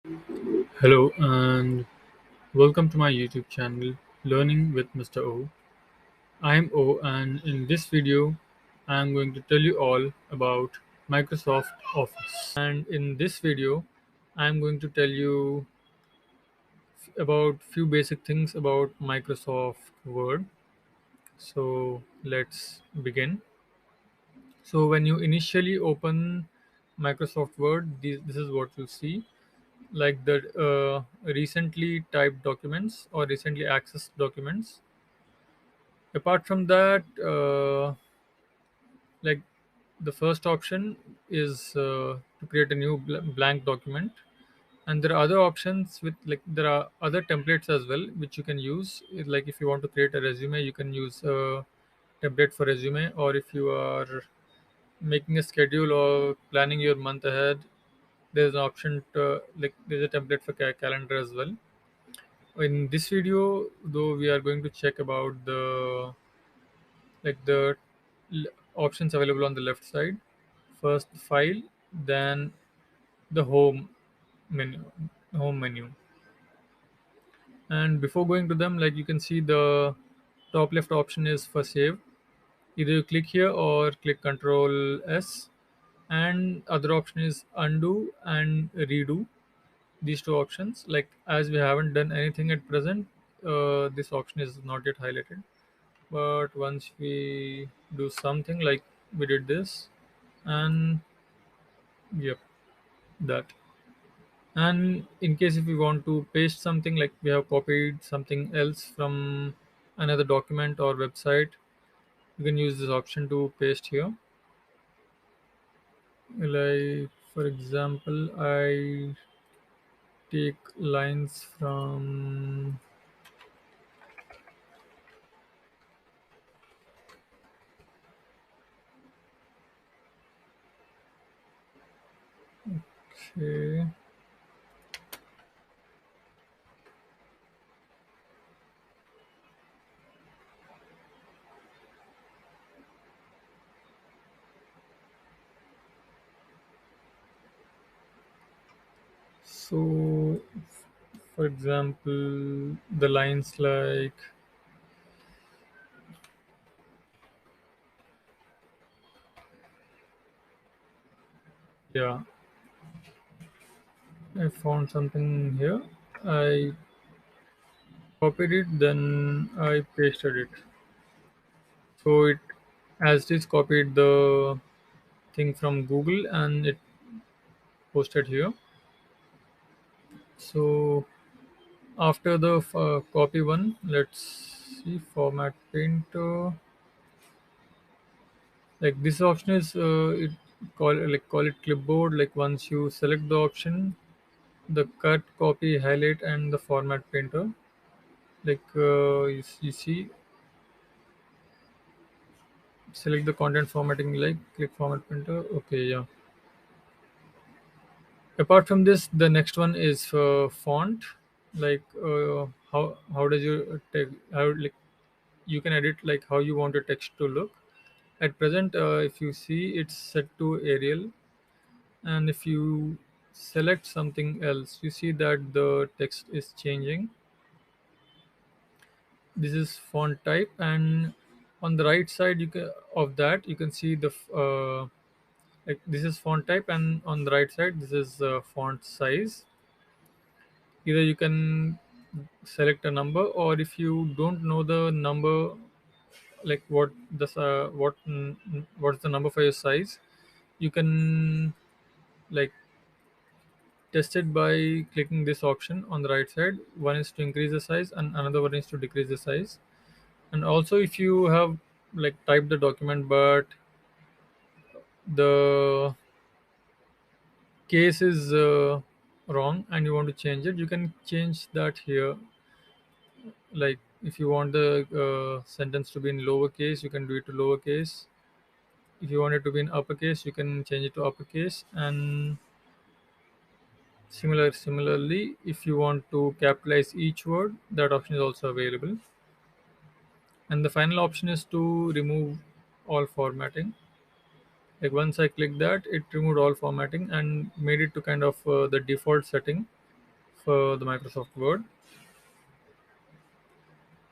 Hello and welcome to my YouTube channel Learning with Mr. O. I am O, and in this video I am going to tell you all about Microsoft Office. And in this video I am going to tell you about few basic things about Microsoft Word. So let's begin. So when you initially open Microsoft Word, this is what you see, like the recently typed documents or recently accessed documents. Apart from that, like the first option is to create a new blank document, and there are other options with, like, there are other templates as well which you can use. Like if you want to create a resume, you can use a template for resume, or if you are making a schedule or planning your month ahead, there's an option to, like, there's a template for calendar as well. In this video though, we are going to check about the l- options available on the left side. First file, then the home menu. And before going to them, like, you can see the top left option is for save. Either you click here or click Control S, and other option is undo and redo. These two options, like, as we haven't done anything at present, this option is not yet highlighted. But once we do something, like we did this, and yep, that. And in case if we want to paste something, like we have copied something else from another document or website, you can use this option to paste here. Like for example, I take lines from, okay, so for example, the lines like, yeah, I found something here. I copied it, then I pasted it. So it, as it is, copied the thing from Google and it posted here. So after the copy one, let's see, format painter. Like this option is it call it clipboard. Like once you select the option, the cut, copy, highlight, and the format painter. Like you see, select the content formatting, like click format painter. Okay, yeah. Apart from this, the next one is font. Like how does your text, how, like, you can edit like how you want your text to look. At present, if you see, it's set to Arial, and if you select something else, you see that the text is changing. This is font type, and on the right side of that you can see like this is font type, and on the right side this is font size. Either you can select a number, or if you don't know the number, like what's the number for your size, you can, like, test it by clicking this option on the right side. One is to increase the size and another one is to decrease the size. And also, if you have, like, typed the document but the case is wrong and you want to change it, you can change that here. Like if you want the sentence to be in lowercase, you can do it to lowercase. If you want it to be in uppercase, you can change it to uppercase. And similarly, if you want to capitalize each word, that option is also available. And the final option is to remove all formatting. Like once I clicked that, it removed all formatting and made it to kind of the default setting. the Microsoft Word.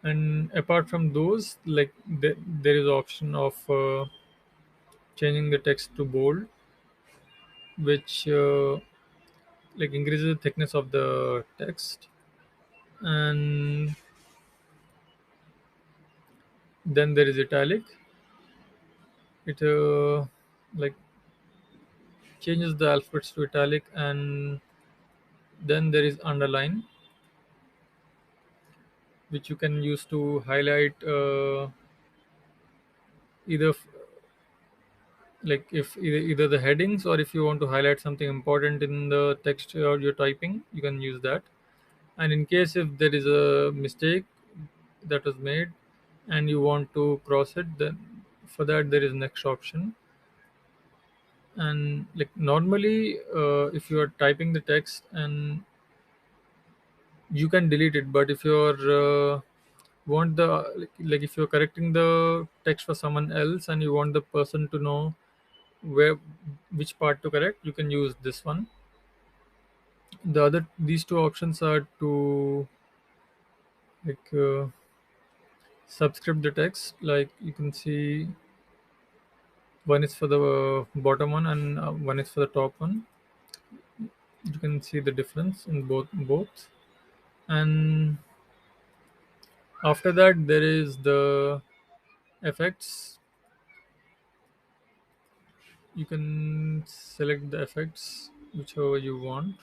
And apart from those, like there is option of changing the text to bold, which like increases the thickness of the text. And then there is italic. It like changes the alphabets to italic. And then there is underline, which you can use to highlight either like if either the headings, or if you want to highlight something important in the text you're typing, you can use that. And in case if there is a mistake that was made and you want to cross it, then for that there is next option. And like normally if you are typing the text, and you can delete it, but if you're want the like if you're correcting the text for someone else and you want the person to know where which part to correct, you can use this one. These two options are to like subscript the text. Like you can see, one is for the bottom one, and one is for the top one. You can see the difference in both. And after that there is the effects. You can select the effects whichever you want.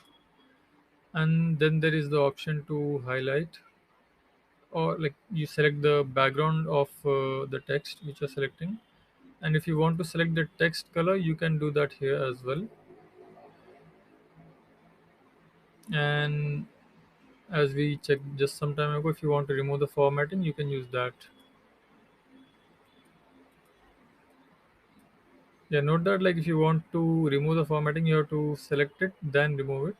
And then there is the option to highlight, or like you select the background of the text which you're selecting. And if you want to select the text color, you can do that here as well. And as we checked just some time ago, if you want to remove the formatting, you can use that. Yeah, note that like if you want to remove the formatting, you have to select it, then remove it.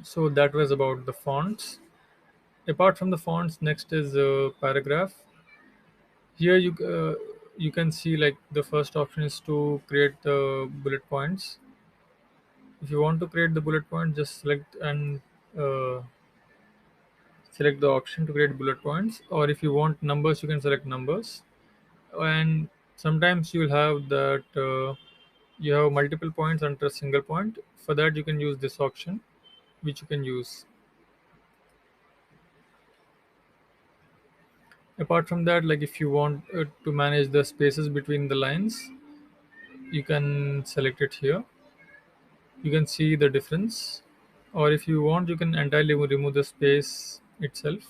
So that was about the fonts. Apart from the fonts, next is paragraph. Here you can see like the first option is to create the bullet points. If you want to create the bullet point, just select and uh, select the option to create bullet points. Or if you want numbers, you can select numbers. And sometimes you'll have that you have multiple points under a single point. For that, you can use this option, which you can use. Apart from that, like if you want to manage the spaces between the lines, you can select it here. You can see the difference. Or if you want, you can entirely remove the space itself.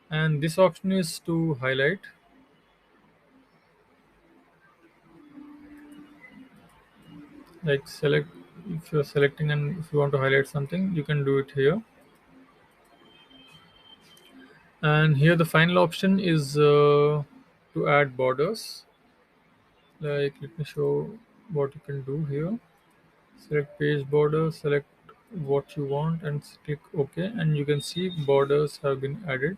And this option is to highlight. Like select, if you're selecting and if you want to highlight something, you can do it here. And here the final option is to add borders. Like let me show what you can do here. Select page border, select what you want, and click OK, and you can see borders have been added.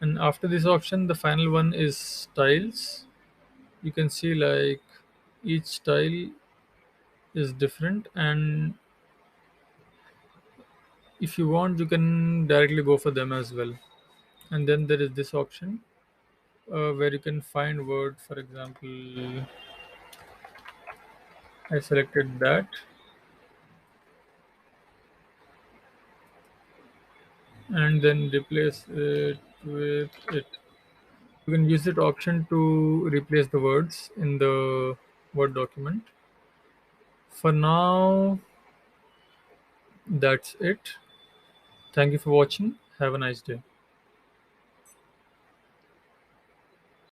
And after this option, the final one is styles. You can see like each style is different, and if you want, you can directly go for them as well. And then there is this option where you can find word. For example, I selected that, and then replace it with it. You can use that option to replace the words in the Word document. For now, that's it. Thank you for watching. Have a nice day.